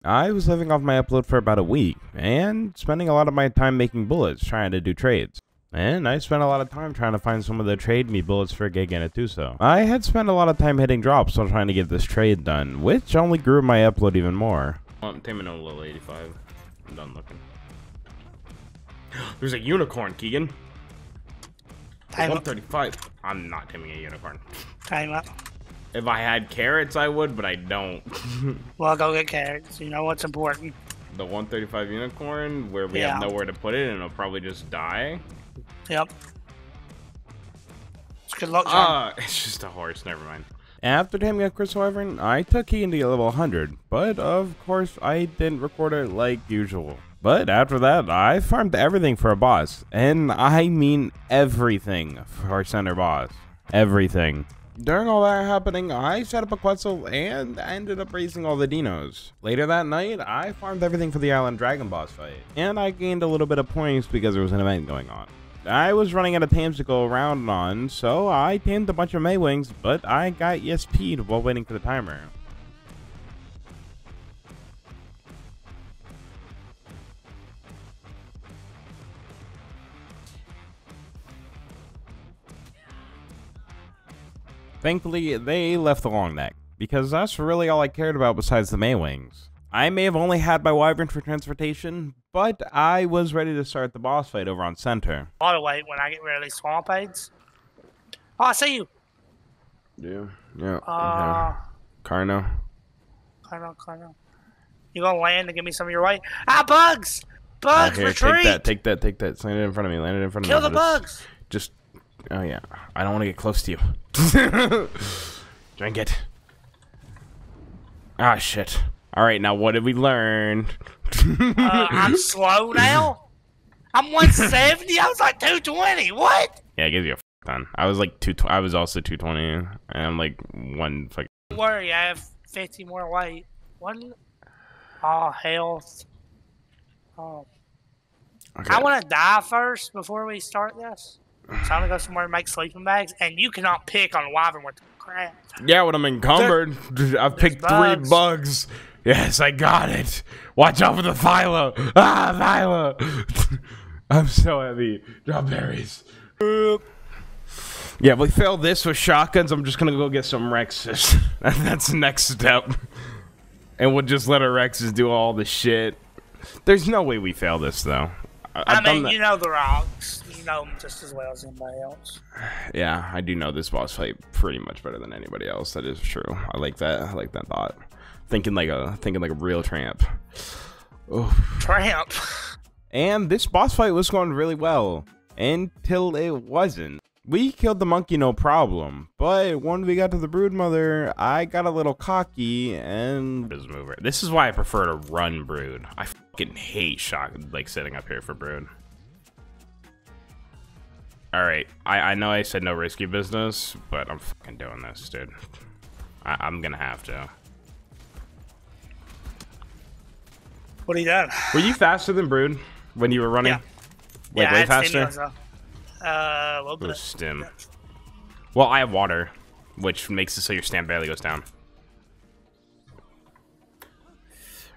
I was living off my upload for about a week, and spending a lot of my time making bullets, trying to do trades. And I spent a lot of time trying to find someone to trade me bullets for a gig and do so. I had spent a lot of time hitting drops while trying to get this trade done, which only grew my upload even more. I'm taming a little 85. I'm done looking. There's a unicorn, Keegan. 135. I'm not taming a unicorn. Time up. If I had carrots, I would, but I don't. Well, go get carrots. You know what's important. The 135 unicorn, where we have nowhere to put it, and it'll probably just die. Yep. It's good luck, John. It's just a horse. Never mind. After taming a crystal wyvern, I took Keegan to get level 100, but of course I didn't record it like usual. But after that, I farmed everything for a boss, and I mean everything for our center boss. Everything. During all that happening, I set up a quetzal and ended up raising all the dinos. Later that night, I farmed everything for the Island Dragon boss fight, and I gained a little bit of points because there was an event going on. I was running out of tames to go around on, so I tamed a bunch of Maywings, but I got ESP'd while waiting for the timer. Thankfully, they left the long neck, because that's really all I cared about besides the Maywings. I may have only had my wyvern for transportation, but I was ready to start the boss fight over on center. By the way, when I get rid of these swamp aids. Oh, I see you. Yeah. Carno. Carno. You gonna land and give me some of your weight? Ah, bugs! Bugs, Here, retreat! Take that. Land it in front of me. Kill the bugs! Just, oh yeah. I don't want to get close to you. Drink it. Ah, shit. Alright, now what did we learn? I'm slow now? I'm 170? I was like 220. What? Yeah, it gives you a ton. I was like 220. I was also 220. And I'm like one. Like, don't worry, I have 50 more weight. One. Oh, health. Oh. okay. I want to die first before we start this. So I'm gonna go somewhere and make sleeping bags, and you cannot pick on a wyvern with the crap. Yeah, when I'm encumbered, I've picked 3 bugs. Yes, I got it. Watch out for the Thyla. Ah, Thyla. I'm so heavy. Drop berries. Yeah, if we fail this with shotguns, I'm just gonna go get some Rexes. That's the next step. And we'll just let our Rexes do all the shit. There's no way we fail this, though. I mean, you know the rocks. You know them just as well as anybody else. Yeah, I do know this boss fight pretty much better than anybody else. That is true. I like that. I like that thought. Thinking like a real tramp. Oh. Tramp. And this boss fight was going really well until it wasn't. We killed the monkey no problem, but when we got to the brood mother, I got a little cocky and this is why I prefer to run brood. I fucking hate sitting up here for brood. Alright, I know I said no risky business, but I'm fucking doing this, dude. I'm gonna have to. What are you doing? Were you faster than brood when you were running? Yeah. Like, yeah, way faster? A little bit. Stim. Well, I have water, which makes it so your stamp barely goes down.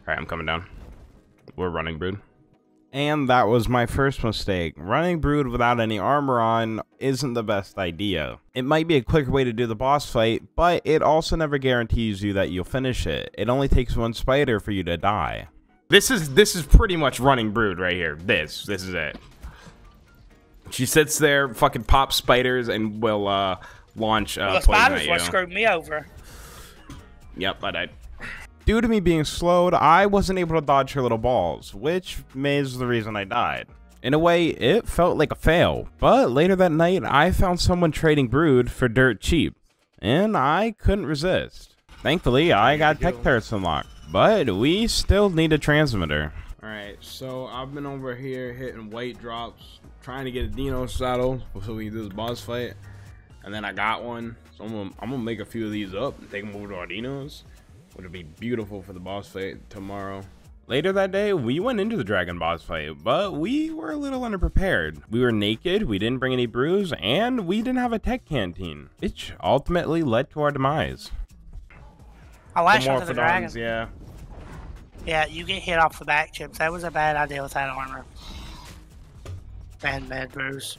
Alright, I'm coming down. We're running brood. And that was my first mistake. Running brood without any armor on isn't the best idea. It might be a quicker way to do the boss fight, but it also never guarantees you that you'll finish it. It only takes 1 spider for you to die. This is pretty much running brood right here. This is it. She sits there, fucking pops spiders, and will launch well, the spiders what screwed me over. Yep, I died. Due to me being slowed, I wasn't able to dodge her little balls, which is the reason I died. In a way, it felt like a fail, but later that night, I found someone trading brood for dirt cheap, and I couldn't resist. Thankfully, I got tech turrets unlocked, but we still need a transmitter. Alright, so I've been over here hitting weight drops, trying to get a Dino saddle so we can do this boss fight, and then I got one, so I'm gonna make a few of these up and take them over to our Dinos, which will be beautiful for the boss fight tomorrow. Later that day, we went into the dragon boss fight, but we were a little underprepared. We were naked, we didn't bring any brews, and we didn't have a tech canteen, which ultimately led to our demise. I lashed onto the dragon. Yeah. Yeah, you get hit off the back, Chips. That was a bad idea with that armor. Bad Bruce.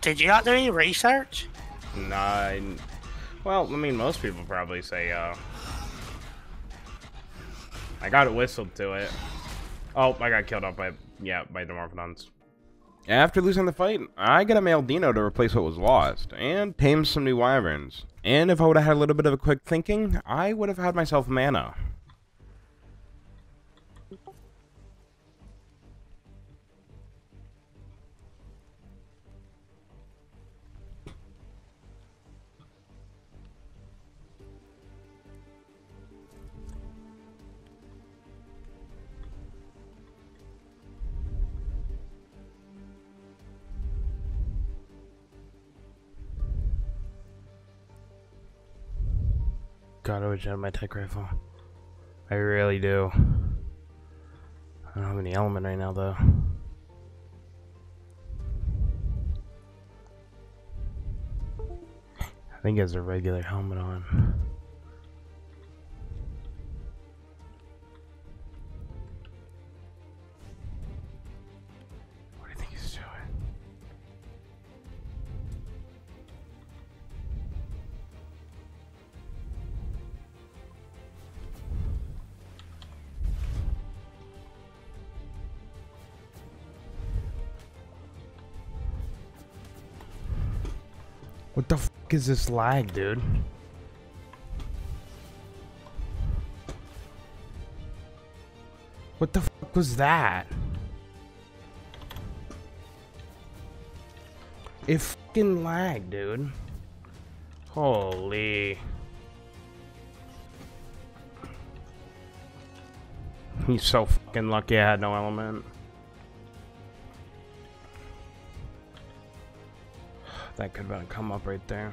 Did you not do any research? Nah, well, I mean, most people probably say, I got it whistled to it. Oh, I got killed off by, yeah, by the Morphodons. After losing the fight, I got a male Dino to replace what was lost, and tame some new wyverns. And if I would have had a little bit of a quick thinking, I would have had myself mana. God, I wish I had my tech rifle. I really do. I don't have any element right now, though. I think he has a regular helmet on. What do you think he's doing? What the fuck is this lag, dude? What the fuck was that? It fucking lagged, dude. Holy. He's so fucking lucky I had no element. That could have come up right there.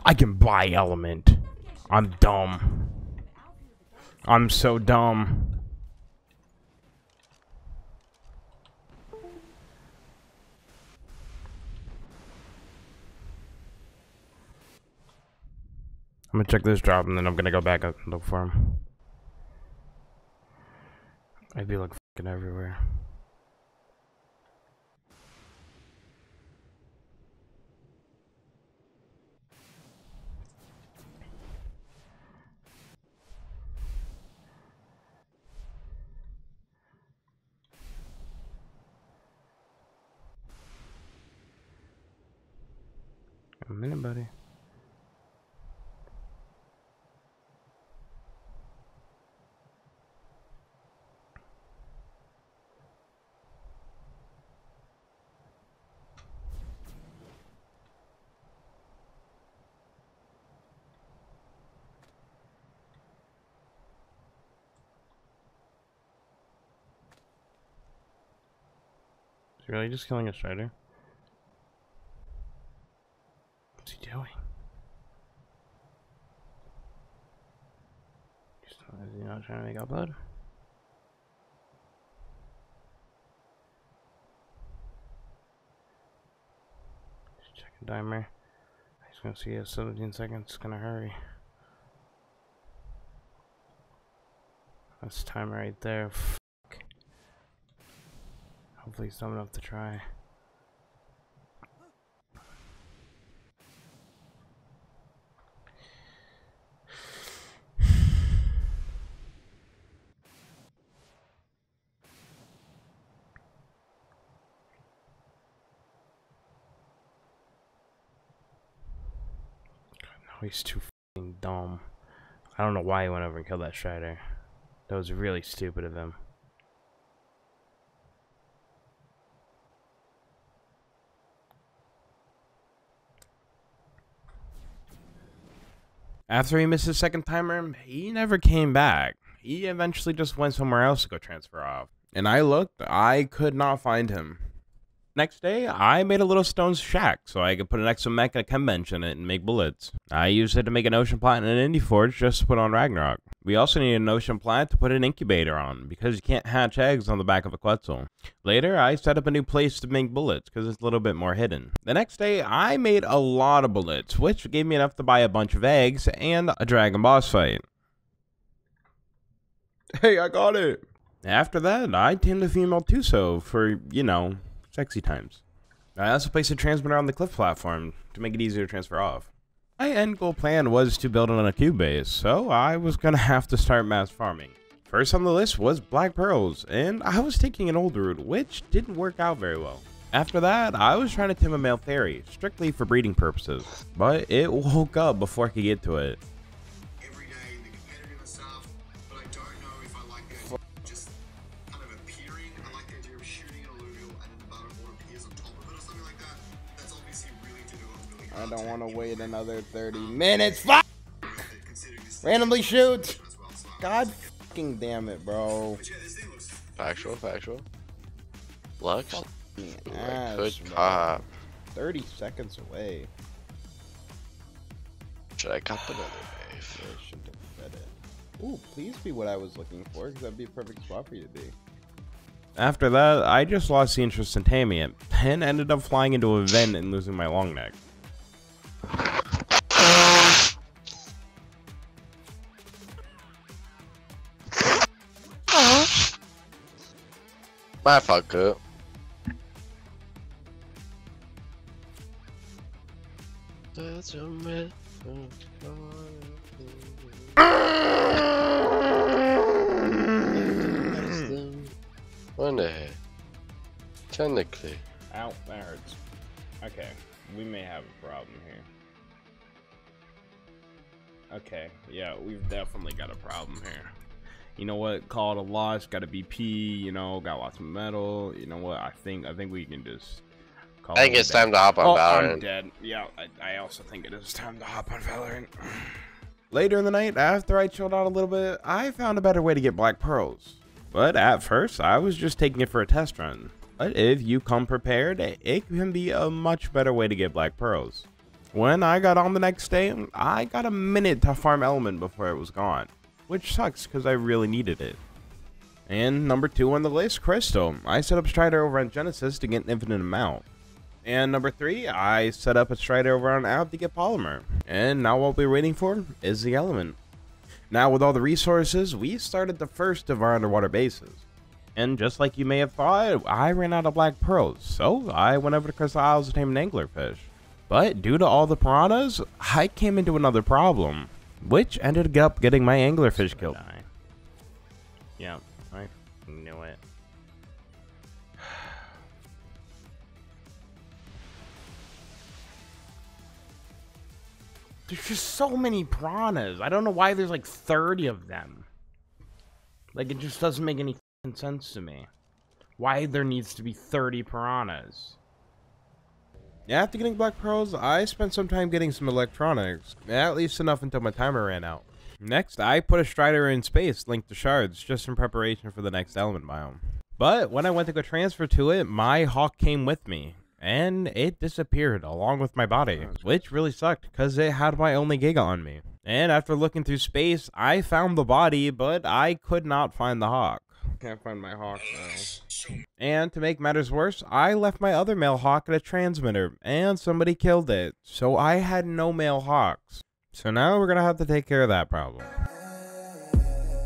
I can buy element. I'm dumb. I'm so dumb. I'm gonna check this drop and then I'm gonna go back up and look for him. I'd be like fucking everywhere. A minute, buddy. Is he really just killing a strider? What's he doing? Is he not trying to make upload? Just checking timer. He's gonna see us 17 seconds. Gonna hurry. That's time right there. Fuck. Hopefully he's dumb enough to try. He's too fucking dumb. I don't know why he went over and killed that Strider. That was really stupid of him. After he missed his second timer, he never came back. He eventually just went somewhere else to go transfer off. And I looked, I could not find him. Next day, I made a little stone shack so I could put an exo mech and a chem bench in it and make bullets. I used it to make an ocean plant and an indie forge just to put on Ragnarok. We also needed an ocean plant to put an incubator on because you can't hatch eggs on the back of a Quetzal. Later, I set up a new place to make bullets because it's a little bit more hidden. The next day, I made a lot of bullets, which gave me enough to buy a bunch of eggs and a dragon boss fight. Hey, I got it! After that, I tamed a female Tuso for, you know, sexy times. I also placed a transmitter on the cliff platform to make it easier to transfer off. My end goal plan was to build it on a cube base, so I was gonna have to start mass farming. First on the list was black pearls, and I was taking an old route, which didn't work out very well. After that, I was trying to tame a male fairy, strictly for breeding purposes, but it woke up before I could get to it. Every day, the competitive stuff, but I don't know if I like the idea of just kind of appearing. I like the idea of shooting an alluvial and then the battle board appears on top of it or something like that. That's obviously really to do a really hard I don't want to tech. wait another 30 minutes. Fuck! Randomly shoot! God fucking damn it, bro. But yeah, this thing looks Factual. Lux? Ass, Good bro. pop. 30 seconds away. Should I cut another wave? I should have fed it. Ooh, please be what I was looking for, because that'd be a perfect spot for you to be. After that, I just lost the interest in taming it, and ended up flying into a vent and losing my long neck. My fuck up. That's a myth. One day. Technically. Ow, that hurts. Okay, we may have a problem here. Okay, yeah, we've definitely got a problem here. You know what? Call it a loss. Got a BP. You know, got lots of metal. You know what? I think we can just. Call I think it it's a day. time to hop on Oh, Valorant. I'm dead. Yeah, I also think it is time to hop on Valorant. Later in the night, after I chilled out a little bit, I found a better way to get black pearls. But at first, I was just taking it for a test run. But if you come prepared, it can be a much better way to get black pearls. When I got on the next day, I got a minute to farm element before it was gone. Which sucks, because I really needed it. And number 2 on the list, Crystal. I set up Strider over on Genesis to get an infinite amount. And number 3, I set up a Strider over on Alp to get Polymer. And now what we're waiting for is the element. Now with all the resources, we started the first of our underwater bases. And just like you may have thought, I ran out of black pearls, so I went over to Crystal Isles to tame an anglerfish. But due to all the piranhas, I came into another problem, which ended up getting my anglerfish killed. Yeah, I knew it. There's just so many piranhas. I don't know why there's like 30 of them. Like, it just doesn't make any sense to me. Why there needs to be 30 piranhas. After getting black pearls, I spent some time getting some electronics. At least enough until my timer ran out. Next, I put a Strider in space linked to shards, just in preparation for the next element biome. But when I went to go transfer to it, my hawk came with me. And it disappeared along with my body, which really sucked because it had my only Giga on me. And after looking through space, I found the body, but I could not find the hawk. Can't find my hawk now. And to make matters worse, I left my other male hawk at a transmitter, and somebody killed it. So I had no male hawks. So now we're gonna have to take care of that problem.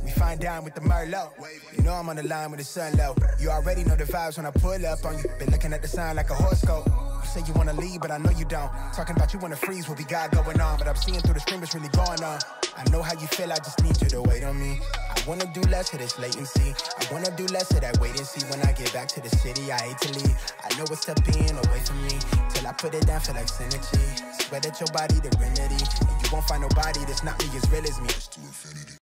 We find down with the Merlot. You know I'm on the line with the sun low. You already know the vibes when I pull up on you. Been looking at the sign like a horoscope. You say you wanna leave, but I know you don't. Talking about you wanna freeze, what we got going on. But I'm seeing through the screen what's really going on. I know how you feel, I just need you to wait on me. I wanna do less of this latency. I wanna do less of that wait and see. When I get back to the city, I hate to leave. I know it's step being away from me. Till I put it down, feel like synergy. Swear that your body the remedy. And you won't find nobody that's not me as real as me.